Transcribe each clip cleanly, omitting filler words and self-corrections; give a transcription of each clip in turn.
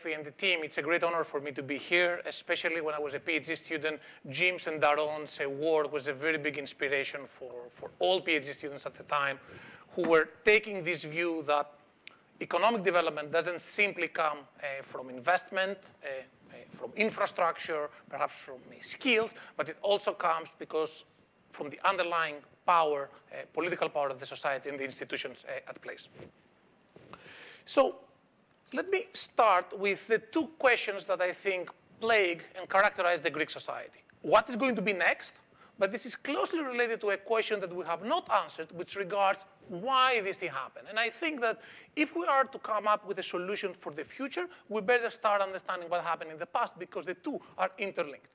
Efi and the team. It's a great honor for me to be here, especially when I was a PhD student. Jim's and Daron's work was a very big inspiration for all PhD students at the time who were taking this view that economic development doesn't simply come from investment, from infrastructure, perhaps from skills, but it also comes because from the underlying power, political power of the society and the institutions at place. So let me start with the two questions that I think plague and characterize the Greek society. What is going to be next? But this is closely related to a question that we have not answered, which regards why this thing happened. And I think that if we are to come up with a solution for the future, we better start understanding what happened in the past because the two are interlinked.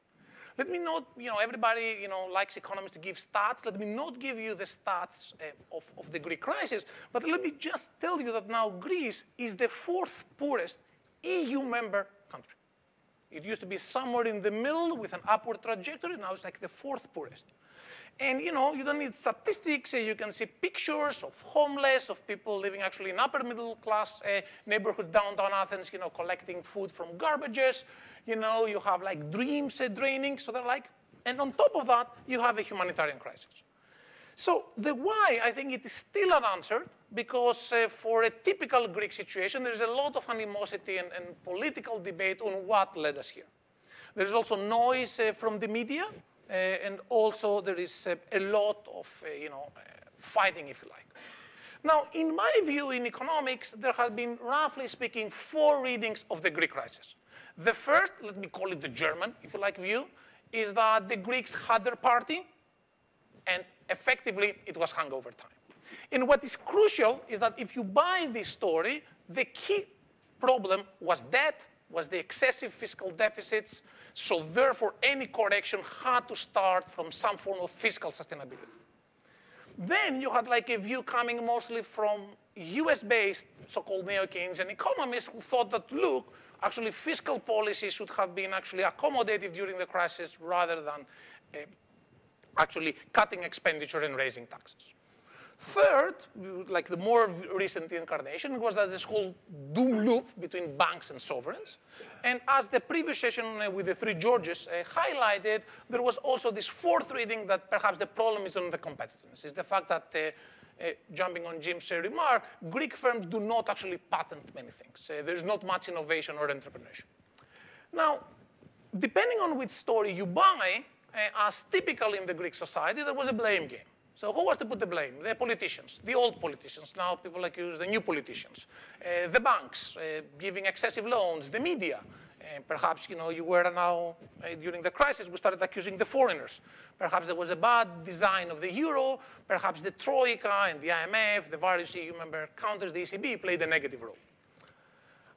Let me not, everybody, likes economists to give stats. Let me not give you the stats of the Greek crisis, but let me just tell you that now Greece is the fourth poorest EU member country. It used to be somewhere in the middle with an upward trajectory. Now it's like the fourth poorest. And, you don't need statistics. You can see pictures of homeless, of people living actually in upper middle class neighborhood downtown Athens, collecting food from garbages. You have like dreams draining. So they're like, and on top of that, you have a humanitarian crisis. So the why, I think it is still unanswered because for a typical Greek situation, there's a lot of animosity and political debate on what led us here. There's also noise from the media. And also there is a lot of fighting, if you like. Now, in my view, in economics, there have been, roughly speaking, 4 readings of the Greek crisis. The first, let me call it the German, if you like, view, is that the Greeks had their party, and effectively it was hangover time. And what is crucial is that if you buy this story, the key problem was debt, was the excessive fiscal deficits. So therefore, any correction had to start from some form of fiscal sustainability. Then you had like a view coming mostly from US-based so-called neo-Keynesian economists who thought that, look, actually fiscal policy should have been actually accommodative during the crisis rather than actually cutting expenditure and raising taxes. Third, like the more recent incarnation, was that this whole doom loop between banks and sovereigns. And as the previous session with the 3 Georges highlighted, there was also this fourth reading that perhaps the problem is on the competitiveness. It's the fact that, jumping on Jim's remark, Greek firms do not actually patent many things. There's not much innovation or entrepreneurship. Now, depending on which story you buy, as typical in the Greek society, there was a blame game. So who was to put the blame? The politicians, the old politicians. Now people accuse the new politicians. The banks giving excessive loans, the media. Perhaps, you were now, during the crisis, we started accusing the foreigners. Perhaps there was a bad design of the euro. Perhaps the Troika and the IMF, the various EU member counters, the ECB, played a negative role.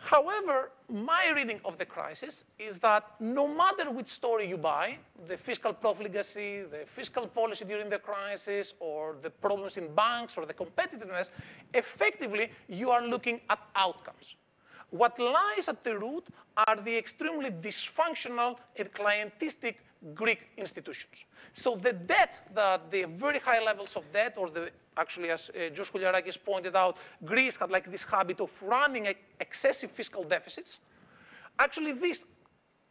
However, my reading of the crisis is that no matter which story you buy, the fiscal profligacy, the fiscal policy during the crisis, or the problems in banks, or the competitiveness, effectively, you are looking at outcomes. What lies at the root are the extremely dysfunctional and clientistic Greek institutions. So the debt, the very high levels of debt, or actually, as George Kouliarakis pointed out, Greece had like this habit of running excessive fiscal deficits. Actually, these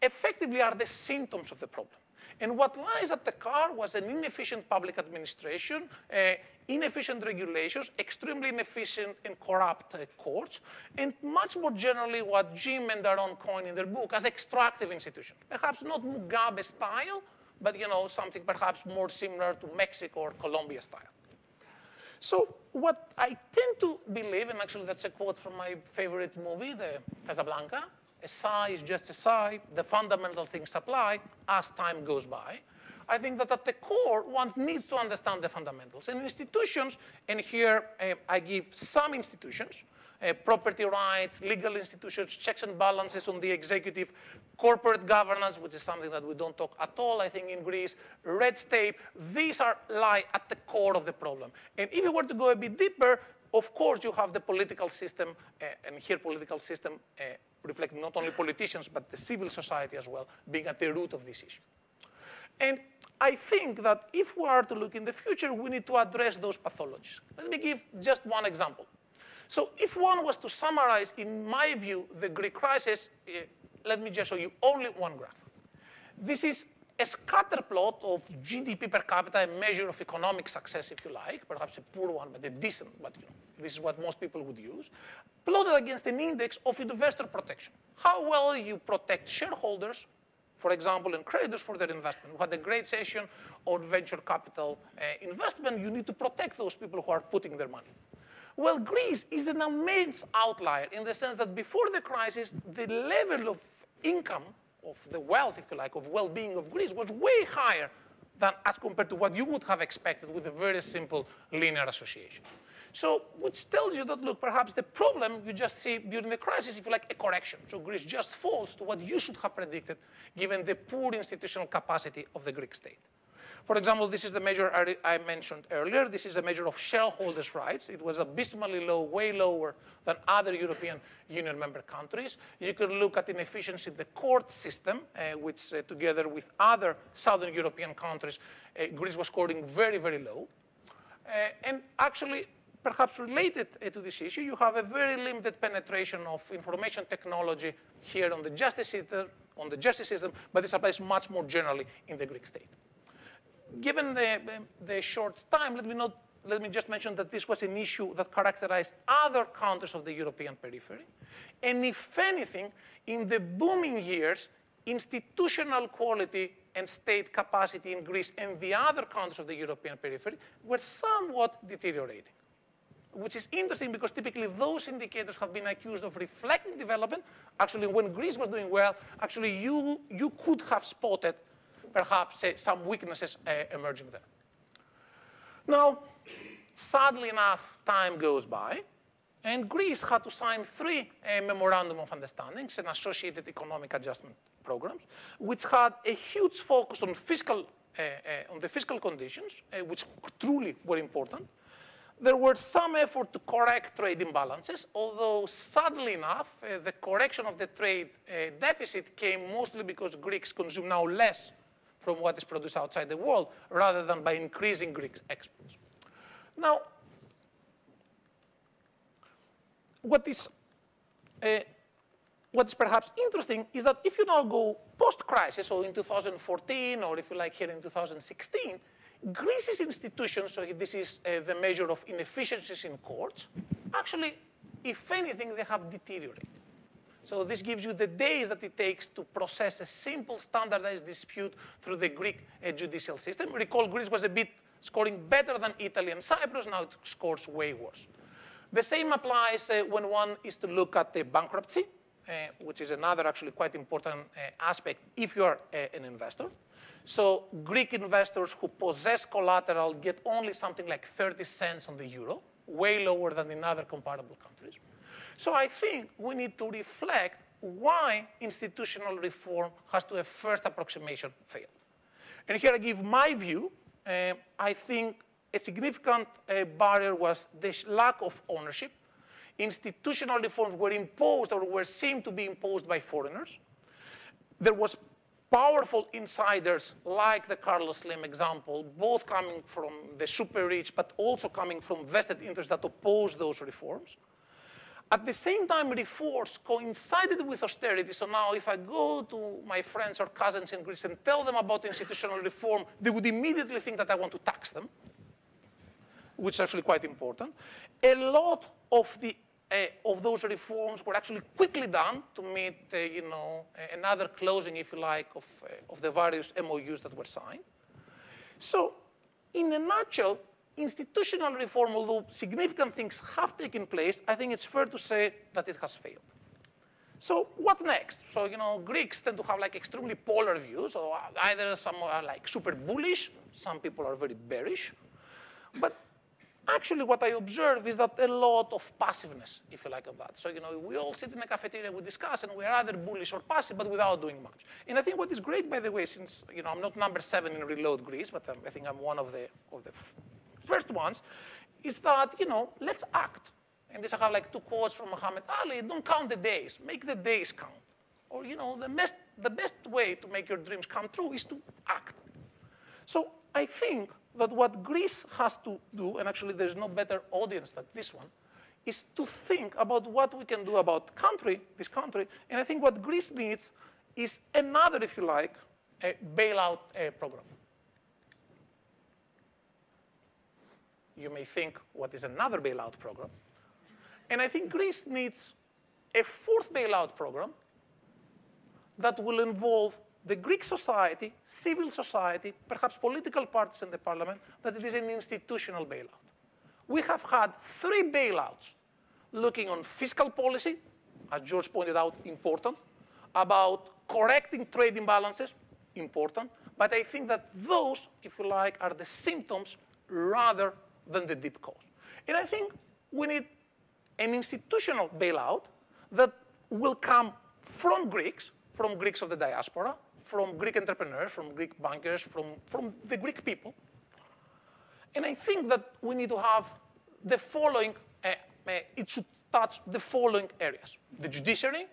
effectively are the symptoms of the problem. And what lies at the core was an inefficient public administration, inefficient regulations, extremely inefficient and corrupt courts, and much more generally what Jim and Daron coined in their book as extractive institutions. Perhaps not Mugabe style, but something perhaps more similar to Mexico or Colombia style. So what I tend to believe, and actually that's a quote from my favorite movie, the Casablanca, a sigh is just a sigh, the fundamental things apply as time goes by. I think that at the core, one needs to understand the fundamentals. And institutions, and here I give some institutions, property rights, legal institutions, checks and balances on the executive, corporate governance, which is something that we don't talk at all, I think, in Greece, red tape, these lie at the core of the problem. And if you were to go a bit deeper, of course, you have the political system, and here political system reflecting not only politicians, but the civil society as well, being at the root of this issue. And I think that if we are to look in the future, we need to address those pathologies. Let me give just one example. So if one was to summarize, in my view, the Greek crisis, let me just show you only one graph. This is a scatter plot of GDP per capita, a measure of economic success, if you like, perhaps a poor one, but a decent, but this is what most people would use, plotted against an index of investor protection. How well you protect shareholders, for example, and creditors for their investment. We had a great session on venture capital investment. You need to protect those people who are putting their money. Well, Greece is an immense outlier in the sense that before the crisis, the level of income, of the wealth, if you like, of well-being of Greece was way higher than as compared to what you would have expected with a very simple linear association. So, which tells you that, look, perhaps the problem you just see during the crisis, if you like, a correction. So Greece just falls to what you should have predicted, given the poor institutional capacity of the Greek state. For example, this is the measure I mentioned earlier. This is a measure of shareholders' rights. It was abysmally low, way lower than other European Union member countries. You can look at inefficiency in the court system, which together with other Southern European countries, Greece was scoring very, very low. And actually, perhaps related to this issue, you have a very limited penetration of information technology here on the justice system, but this applies much more generally in the Greek state. Given the short time, let me just mention that this was an issue that characterized other countries of the European periphery. And if anything, in the booming years, institutional quality and state capacity in Greece and the other countries of the European periphery were somewhat deteriorating, which is interesting because typically those indicators have been accused of reflecting development. Actually, when Greece was doing well, actually you could have spotted perhaps some weaknesses emerging there. Now, sadly enough, time goes by, and Greece had to sign 3 memorandum of understandings and associated economic adjustment programs, which had a huge focus on the fiscal conditions, which truly were important. There were some effort to correct trade imbalances, although sadly enough, the correction of the trade deficit came mostly because Greeks consume now less from what is produced outside the world, rather than by increasing Greek exports. Now, what is perhaps interesting is that if you now go post-crisis, so in 2014, or if you like here in 2016, Greece's institutions, so this is the measure of inefficiencies in courts, actually, if anything, they have deteriorated. So this gives you the days that it takes to process a simple standardized dispute through the Greek judicial system. Recall, Greece was a bit scoring better than Italy and Cyprus. Now it scores way worse. The same applies when one is to look at the bankruptcy, which is another actually quite important aspect if you are an investor. So Greek investors who possess collateral get only something like 30 cents on the euro, way lower than in other comparable countries. So I think we need to reflect why institutional reform has to a first approximation failed. And here I give my view. I think a significant barrier was the lack of ownership. Institutional reforms were imposed or were seen to be imposed by foreigners. There was powerful insiders like the Carlos Slim example, both coming from the super rich, but also coming from vested interests that opposed those reforms. At the same time, reforms coincided with austerity. So now if I go to my friends or cousins in Greece and tell them about institutional reform, they would immediately think that I want to tax them, which is actually quite important. A lot of those reforms were actually quickly done to meet another closing, if you like, of the various MOUs that were signed. So in a nutshell, institutional reform, although significant things have taken place, I think it's fair to say that it has failed. So what next? So Greeks tend to have like extremely polar views. So either some are like super bullish, some people are very bearish. But actually what I observe is that a lot of passiveness, if you like, of that. So we all sit in a cafeteria, we discuss, and we're either bullish or passive, but without doing much. And I think what is great, by the way, since I'm not number 7 in Reload Greece, but I think I'm one of the first ones, is that, let's act. And this I have like 2 quotes from Muhammad Ali: don't count the days, make the days count. Or, the best way to make your dreams come true is to act. So I think that what Greece has to do, and actually there's no better audience than this one, is to think about what we can do about this country. And I think what Greece needs is another, if you like, a bailout program. You may think, what is another bailout program? And I think Greece needs a fourth bailout program that will involve the Greek society, civil society, perhaps political parties in the parliament, that it is an institutional bailout. We have had 3 bailouts looking on fiscal policy, as George pointed out, important, about correcting trade imbalances, important, but I think that those, if you like, are the symptoms rather than the deep cause. And I think we need an institutional bailout that will come from Greeks of the diaspora, from Greek entrepreneurs, from Greek bankers, from the Greek people. And I think that we need to have the following, it should touch the following areas: the judiciary,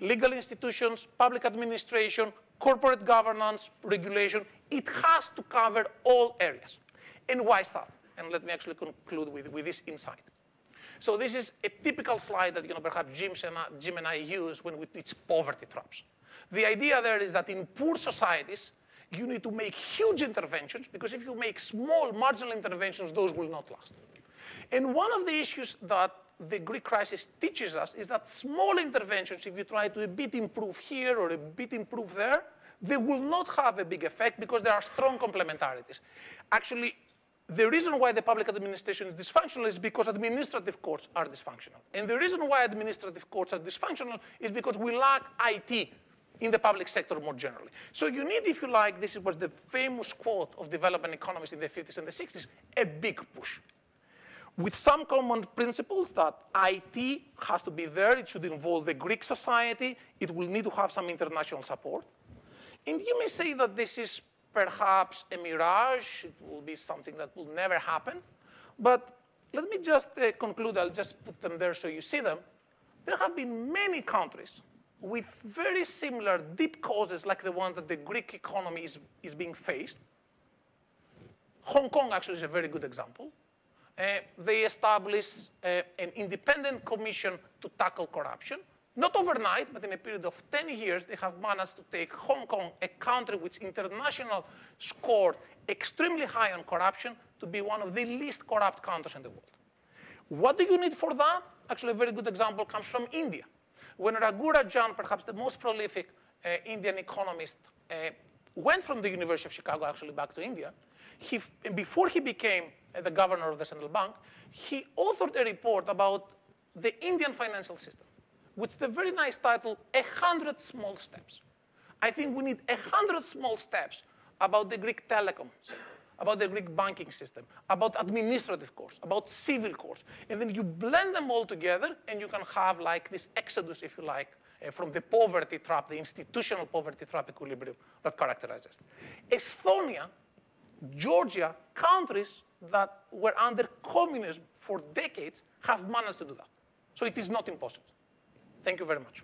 legal institutions, public administration, corporate governance, regulation. It has to cover all areas. And why is that? And let me actually conclude with this insight. So this is a typical slide that perhaps Jim and I use when we teach poverty traps. The idea there is that in poor societies, you need to make huge interventions, because if you make small marginal interventions, those will not last. And one of the issues that the Greek crisis teaches us is that small interventions, if you try to a bit improve here or a bit improve there, they will not have a big effect because there are strong complementarities. Actually, the reason why the public administration is dysfunctional is because administrative courts are dysfunctional. And the reason why administrative courts are dysfunctional is because we lack IT in the public sector more generally. So you need, if you like, this was the famous quote of development economists in the 50s and the 60s, a big push. With some common principles that IT has to be there, it should involve the Greek society, it will need to have some international support. And you may say that this is perhaps a mirage, it will be something that will never happen. But let me just conclude, I'll just put them there so you see them. There have been many countries with very similar deep causes like the one that the Greek economy is being faced. Hong Kong actually is a very good example. They established an independent commission to tackle corruption. Not overnight, but in a period of 10 years, they have managed to take Hong Kong, a country which international scored extremely high on corruption, to be one of the least corrupt countries in the world. What do you need for that? Actually, a very good example comes from India. When Raghu Rajan, perhaps the most prolific Indian economist, went from the University of Chicago actually back to India, before he became the governor of the central bank, he authored a report about the Indian financial system, with the very nice title, 100 Small Steps. I think we need 100 small steps about the Greek telecom, about the Greek banking system, about administrative courts, about civil courts. And then you blend them all together, and you can have like this exodus, if you like, from the poverty trap, the institutional poverty trap equilibrium that characterizes it. Estonia, Georgia, countries that were under communism for decades have managed to do that. So it is not impossible. Thank you very much.